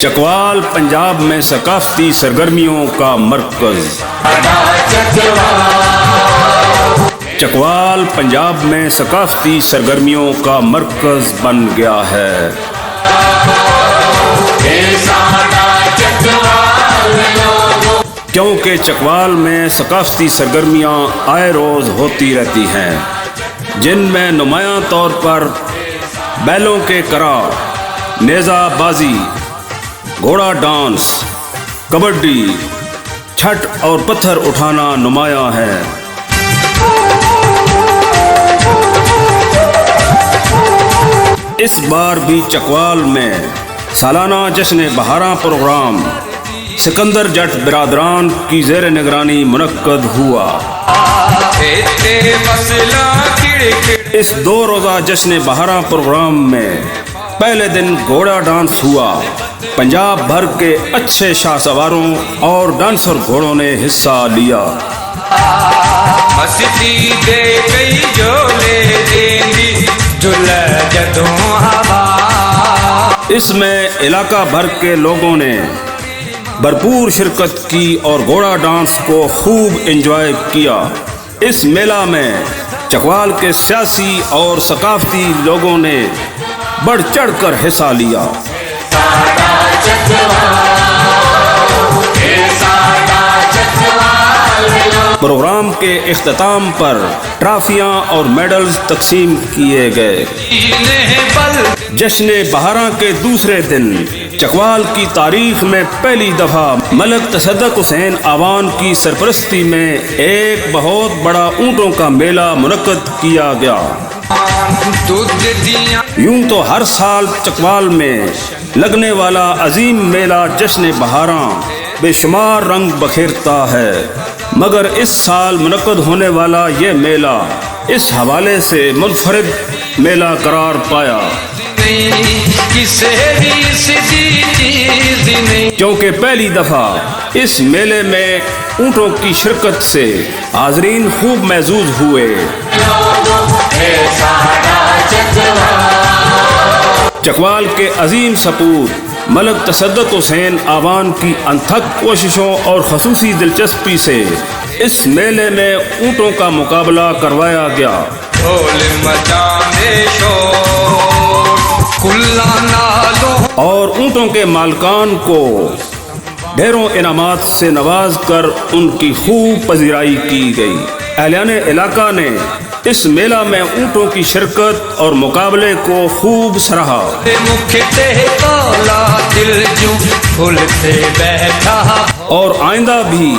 چکوال پنجاب میں ثقافتی سرگرمیوں کا مرکز۔ چکوال پنجاب میں ثقافتی سرگرمیوں کا مرکز بن گیا ہے۔ کیونکہ چکوال میں ثقافتی سرگرمیاں آئے روز ہوتی رہتی ہیں، جن میں نمایاں طور پر بیلوں کے کراڑ، نیزہ بازی، گھوڑا ڈانس، کبڈی، چھٹ اور پتھر اٹھانا نمایاں ہے۔ اس بار بھی چکوال میں سالانہ جشن بہاراں پروگرام سکندر جٹ برادران کی زیر نگرانی منعقد ہوا۔ اس 2 روزہ جشن بہاراں پروگرام میں پہلے دن گھوڑا ڈانس ہوا۔ پنجاب بھر کے اچھے شاہ سواروں اور ڈانسر گھوڑوں نے حصہ لیا۔ اس میں علاقہ بھر کے لوگوں نے بھرپور شرکت کی اور گھوڑا ڈانس کو خوب انجوائے کیا۔ اس میلہ میں چکوال کے سیاسی اور ثقافتی لوگوں نے بڑھ چڑھ کر حصہ لیا۔ پروگرام کے اختتام پر ٹرافیاں اور میڈلز تقسیم کیے گئے۔ جشن بہاراں کے دوسرے دن چکوال کی تاریخ میں پہلی دفعہ ملک تصدق حسین آوان کی سرپرستی میں ایک بہت بڑا اونٹوں کا میلہ منعقد کیا گیا۔ یوں تو ہر سال چکوال میں لگنے والا عظیم میلہ جشن بہاراں بے شمار رنگ بکھیرتا ہے، مگر اس سال منعقد ہونے والا یہ میلہ اس حوالے سے منفرد میلہ قرار پایا کیونکہ پہلی دفعہ اس میلے میں اونٹوں کی شرکت سے حاضرین خوب محظوظ ہوئے۔ چکوال کے عظیم سپوت ملک تصدق حسین آوان کی انتھک کوششوں اور خصوصی دلچسپی سے اس میلے میں اونٹوں کا مقابلہ کروایا گیا۔ اور اونٹوں کے مالکان کو ڈھیروں انعامات سے نواز کر ان کی خوب پذیرائی کی گئی۔ اہلیان علاقہ نے اس میلہ میں اونٹوں کی شرکت اور مقابلے کو خوب سراہا۔ اور آئندہ بھی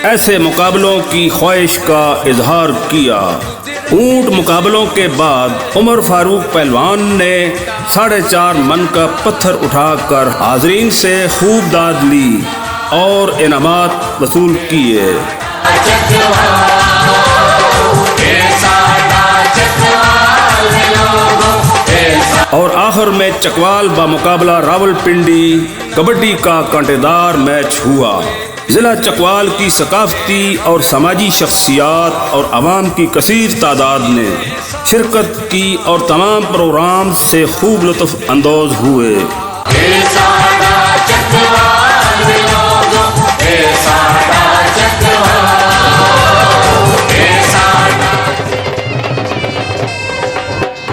ایسے مقابلوں کی خواہش کا اظہار کیا۔ اونٹ مقابلوں کے بعد عمر فاروق پہلوان نے 4.5 من کا پتھر اٹھا کر حاضرین سے خوب داد لی اور انعامات وصول کیے۔ اور آخر میں چکوال بمقابلہ راولپنڈی کبڈی کا کانٹے دار میچ ہوا۔ ضلع چکوال کی ثقافتی اور سماجی شخصیات اور عوام کی کثیر تعداد نے شرکت کی اور تمام پروگرام سے خوب لطف اندوز ہوئے۔